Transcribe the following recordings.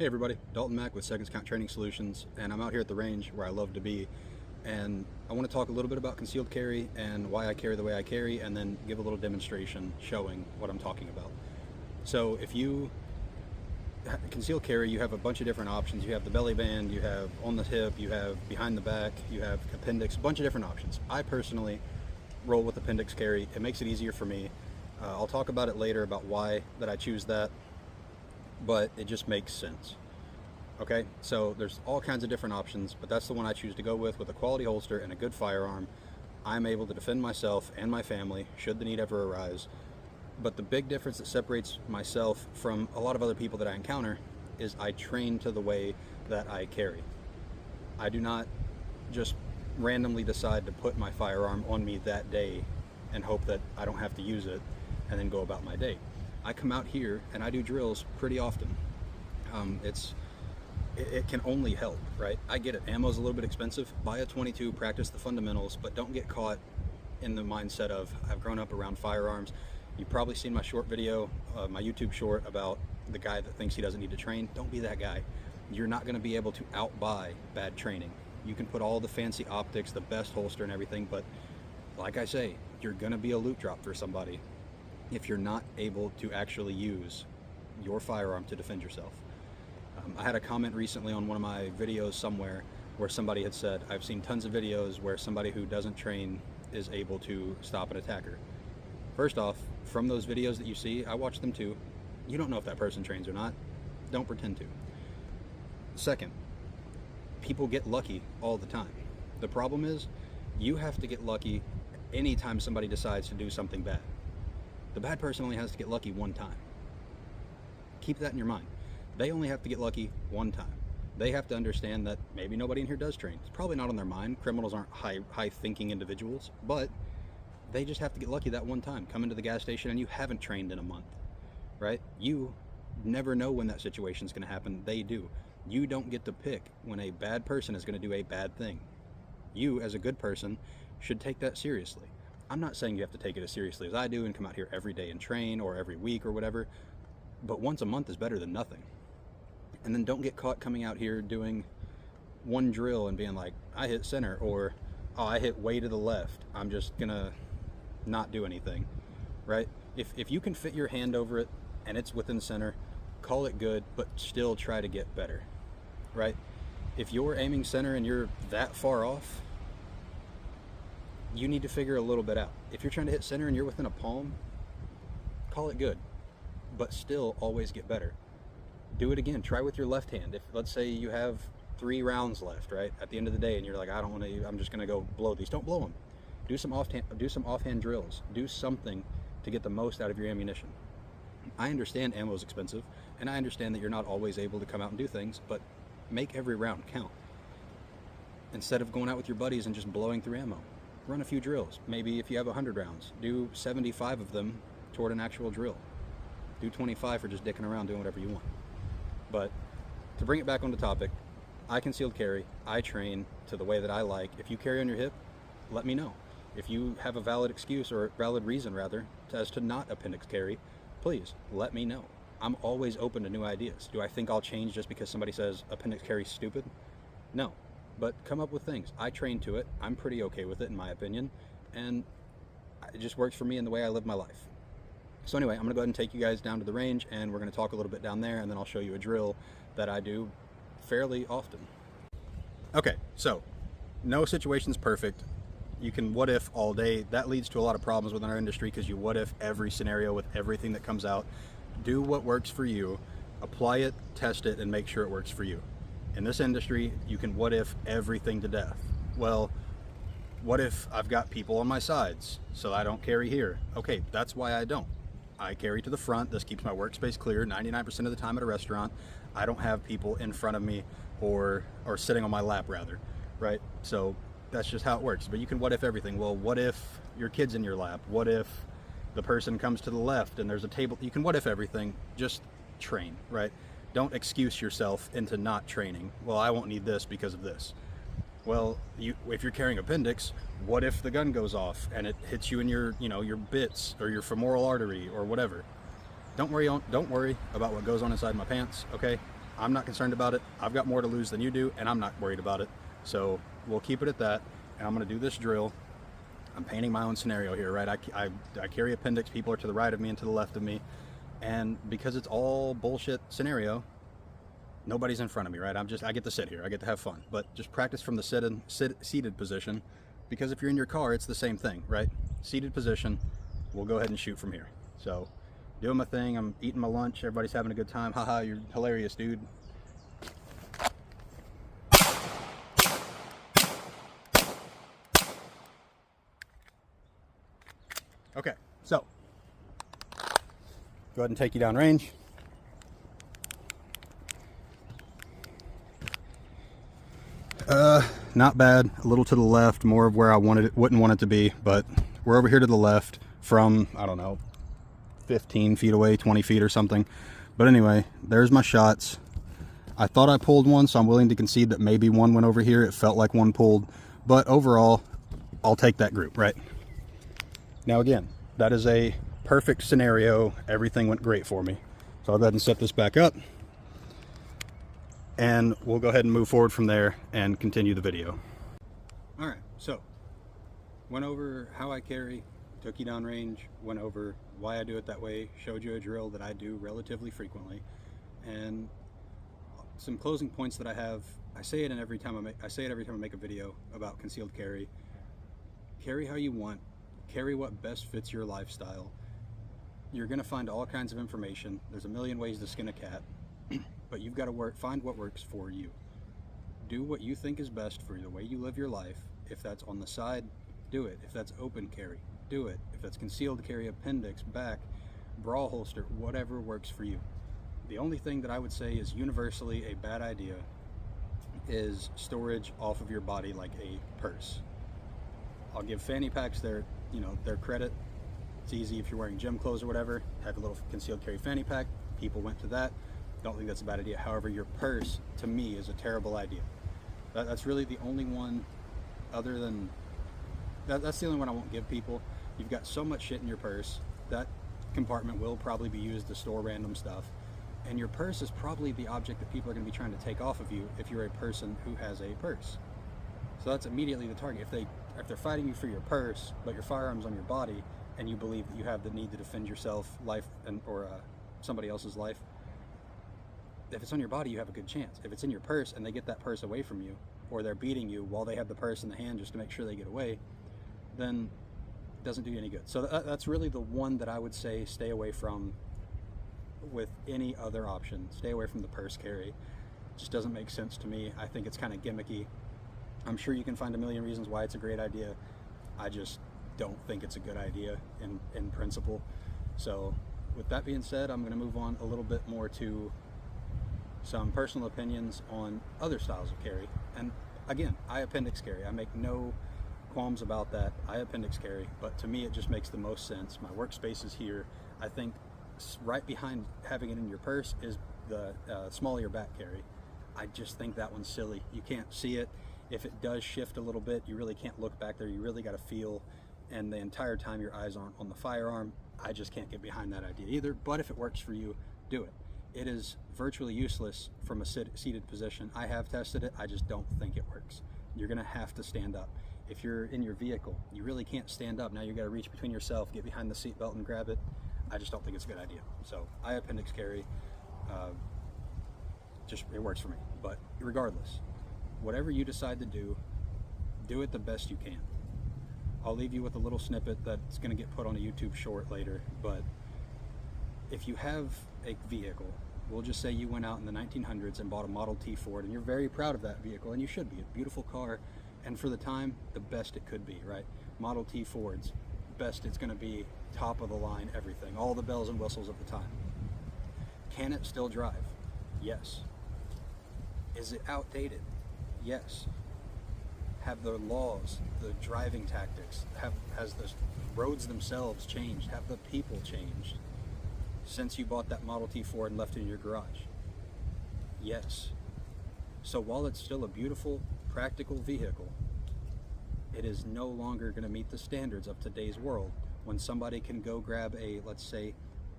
Hey everybody, Dalton Mack with Seconds Count Training Solutions, and I'm out here at the range where I love to be, and I want to talk a little bit about concealed carry and why I carry the way I carry, and then give a little demonstration showing what I'm talking about. So if you concealed carry, you have a bunch of different options. You have the belly band, you have on the hip, you have behind the back, you have appendix, a bunch of different options. I personally roll with appendix carry. It makes it easier for me. I'll talk about it later about why that I choose that, but it just makes sense. Okay, so there's all kinds of different options, but that's the one I choose to go with a quality holster and a good firearm. I'm able to defend myself and my family should the need ever arise. But the big difference that separates myself from a lot of other people that I encounter is I train to the way that I carry. I do not just randomly decide to put my firearm on me that day and hope that I don't have to use it and then go about my day. I come out here and I do drills pretty often. It can only help, right? I get it. Ammo's a little bit expensive. Buy a 22, practice the fundamentals, but don't get caught in the mindset of I've grown up around firearms. You've probably seen my short video, my YouTube short about the guy that thinks he doesn't need to train. Don't be that guy. You're not going to be able to outbuy bad training. You can put all the fancy optics, the best holster and everything, but like I say, you're going to be a loot drop for somebody if you're not able to actually use your firearm to defend yourself. I had a comment recently on one of my videos somewhere where somebody had said, I've seen tons of videos where somebody who doesn't train is able to stop an attacker. First off, from those videos that you see, I watch them too. You don't know if that person trains or not. Don't pretend to. Second, people get lucky all the time. The problem is, you have to get lucky anytime somebody decides to do something bad. The bad person only has to get lucky one time. Keep that in your mind. They only have to get lucky one time. They have to understand that maybe nobody in here does train. It's probably not on their mind. Criminals aren't high thinking individuals, but they just have to get lucky that one time. Come into the gas station and you haven't trained in a month, right? You never know when that situation is going to happen. They do. You don't get to pick when a bad person is going to do a bad thing. You, as a good person, should take that seriously. I'm not saying you have to take it as seriously as I do and come out here every day and train or every week or whatever, but once a month is better than nothing. And then don't get caught coming out here doing one drill and being like, I hit center, or oh, I hit way to the left, I'm just gonna not do anything, right? If you can fit your hand over it and it's within center, call it good, but still try to get better, right? If you're aiming center and you're that far off, you need to figure a little bit out. If you're trying to hit center and you're within a palm, call it good, but still always get better. Do it again. Try with your left hand. If, let's say you have 3 rounds left, right, at the end of the day, and you're like, I don't want to, I'm just going to go blow these. Don't blow them. Do some offhand drills. Do something to get the most out of your ammunition. I understand ammo is expensive, and I understand that you're not always able to come out and do things, but make every round count. Instead of going out with your buddies and just blowing through ammo, run a few drills. Maybe if you have 100 rounds, do 75 of them toward an actual drill. Do 25 for just dicking around doing whatever you want. But to bring it back on the topic, I concealed carry. I train to the way that I like. If you carry on your hip, let me know. If you have a valid excuse, or valid reason rather, as to not appendix carry, please let me know. I'm always open to new ideas. Do I think I'll change just because somebody says appendix carry's stupid? No, but come up with things. I train to it. I'm pretty okay with it in my opinion, and it just works for me in the way I live my life. So anyway, I'm gonna go ahead and take you guys down to the range, and we're gonna talk a little bit down there, and then I'll show you a drill that I do fairly often. Okay, so no situation's perfect. You can what if all day. That leads to a lot of problems within our industry because you what if every scenario with everything that comes out. Do what works for you, apply it, test it, and make sure it works for you. In this industry, you can what if everything to death. Well, what if I've got people on my sides, so I don't carry here? Okay, that's why I don't. I carry to the front. This keeps my workspace clear 99% of the time at a restaurant. I don't have people in front of me or sitting on my lap rather, right? So that's just how it works. But you can what if everything. Well, what if your kid's in your lap? What if the person comes to the left and there's a table? You can what if everything. Just train, right? Don't excuse yourself into not training. Well, I won't need this because of this. Well, if you're carrying appendix, what if the gun goes off and it hits you in your, your bits or your femoral artery or whatever? Don't worry about what goes on inside my pants, okay? I'm not concerned about it. I've got more to lose than you do, and I'm not worried about it. So we'll keep it at that. And I'm going to do this drill. I'm painting my own scenario here, right? I carry appendix. People are to the right of me and to the left of me. And because it's all bullshit scenario, nobody's in front of me, right? I get to sit here. I get to have fun. But just practice from the seated position, because if you're in your car, it's the same thing, right? Seated position. We'll go ahead and shoot from here. So doing my thing. I'm eating my lunch. Everybody's having a good time. Haha, you're hilarious, dude. Okay, so go ahead and take you down range. Not bad. A little to the left, more of where I wouldn't want it to be, but we're over here to the left from, I don't know, 15 feet away, 20 feet or something. But anyway, there's my shots. I thought I pulled one, so I'm willing to concede that maybe one went over here. It felt like one pulled, but overall, I'll take that group, right? Now again, that is a perfect scenario. Everything went great for me. So I'll go ahead and set this back up, and we'll go ahead and move forward from there and continue the video. All right, so went over how I carry, took you down range, went over why I do it that way, showed you a drill that I do relatively frequently, and some closing points that I have. I say it every time I make a video about concealed carry. Carry how you want. Carry what best fits your lifestyle. You're going to find all kinds of information. There's a million ways to skin a cat, but you've got to find what works for you. Do what you think is best for the way you live your life. If that's on the side, do it. If that's open carry, do it. If that's concealed carry, appendix, back, bra holster, whatever works for you. The only thing that I would say is universally a bad idea is storage off of your body like a purse. I'll give fanny packs their credit. It's easy if you're wearing gym clothes or whatever, have a little concealed carry fanny pack. People went to that. Don't think that's a bad idea. However, your purse, to me, is a terrible idea. That's really the only one, other than that's the only one I won't give people. You've got so much shit in your purse. That compartment will probably be used to store random stuff, and your purse is probably the object that people are going to be trying to take off of you if you're a person who has a purse. So that's immediately the target. If they're fighting you for your purse, but your firearm's on your body, and you believe that you have the need to defend yourself, life, or somebody else's life, if it's on your body, you have a good chance. If it's in your purse and they get that purse away from you, or they're beating you while they have the purse in the hand just to make sure they get away, then it doesn't do you any good. So that's really the one that I would say stay away from with any other option. Stay away from the purse carry. It just doesn't make sense to me. I think it's kind of gimmicky. I'm sure you can find a million reasons why it's a great idea. I just don't think it's a good idea in principle. So with that being said, I'm going to move on a little bit more to some personal opinions on other styles of carry. And again, I appendix carry. I make no qualms about that. I appendix carry, but to me it just makes the most sense. My workspace is here. I think right behind having it in your purse is the smaller back carry. I just think that one's silly. You can't see it. If it does shift a little bit, you really can't look back there. You really got to feel, and the entire time your eyes aren't on the firearm. I just can't get behind that idea either, but if it works for you, do it. It is virtually useless from a seated position. I have tested it. I just don't think it works. You're going to have to stand up. If you're in your vehicle, you really can't stand up. Now you got to reach between yourself, get behind the seat belt and grab it. I just don't think it's a good idea. So I appendix carry, it works for me. But regardless, whatever you decide to do it the best you can. I'll leave you with a little snippet that's going to get put on a YouTube short later, but if you have a vehicle, we'll just say you went out in the 1900s and bought a Model T Ford, and you're very proud of that vehicle, and you should be. A beautiful car, and for the time, the best it could be, right? Model T Fords, best it's going to be, top of the line, everything, all the bells and whistles of the time. Can it still drive? Yes. Is it outdated? Yes. Have the laws, the driving tactics, has the roads themselves changed? Have the people changed since you bought that Model T Ford and left it in your garage? Yes. So while it's still a beautiful, practical vehicle, it is no longer going to meet the standards of today's world when somebody can go grab a, let's say,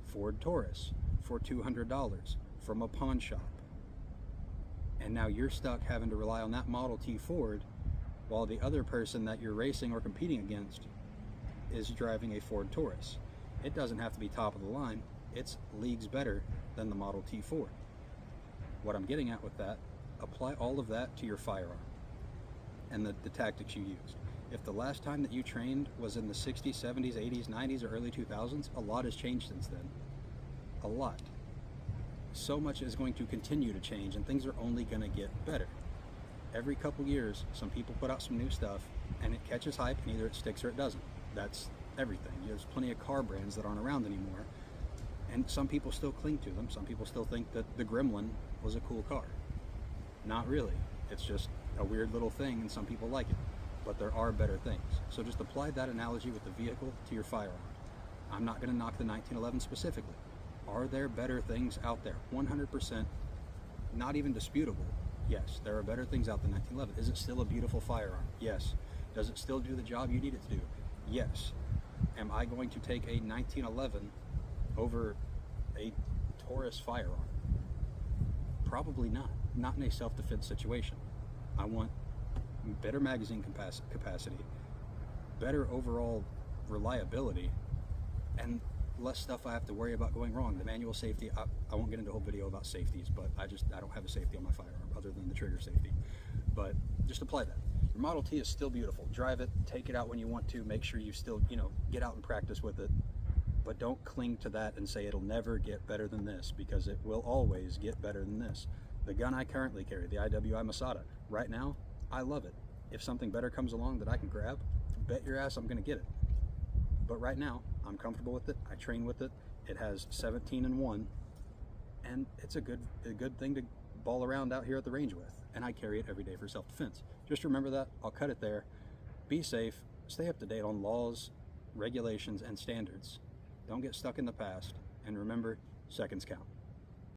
Ford Taurus for $200 from a pawn shop And now you're stuck having to rely on that Model T Ford while the other person that you're racing or competing against is driving a Ford Taurus. It doesn't have to be top of the line. It's leagues better than the Model T Ford. What I'm getting at with that, apply all of that to your firearm and the tactics you used. If the last time that you trained was in the 60s, 70s, 80s, 90s, or early 2000s, a lot has changed since then. A lot. So much is going to continue to change, and things are only going to get better. Every couple years, some people put out some new stuff, and it catches hype, and either it sticks or it doesn't. That's everything. There's plenty of car brands that aren't around anymore, and some people still cling to them. Some people still think that the Gremlin was a cool car. Not really. It's just a weird little thing, and some people like it. But there are better things. So just apply that analogy with the vehicle to your firearm. I'm not going to knock the 1911 specifically. Are there better things out there? 100%, not even disputable. Yes, there are better things out than 1911. Is it still a beautiful firearm? Yes. Does it still do the job you need it to do? Yes. Am I going to take a 1911 over a Taurus firearm? Probably not. Not in a self-defense situation. I want better magazine capacity, better overall reliability, and less stuff I have to worry about going wrong. The manual safety, I won't get into a whole video about safeties, but I don't have a safety on my firearm other than the trigger safety. But just apply that. Your Model T is still beautiful. Drive it, take it out when you want to, make sure you still, get out and practice with it. But don't cling to that and say it'll never get better than this, because it will always get better than this. The gun I currently carry, the IWI Masada, right now, I love it. If something better comes along that I can grab, bet your ass I'm gonna get it. But right now, I'm comfortable with it. I train with it. It has 17 and 1, and it's a good thing to ball around out here at the range with. And I carry it every day for self-defense. Just remember that. I'll cut it there. Be safe. Stay up to date on laws, regulations, and standards. Don't get stuck in the past. And remember, seconds count.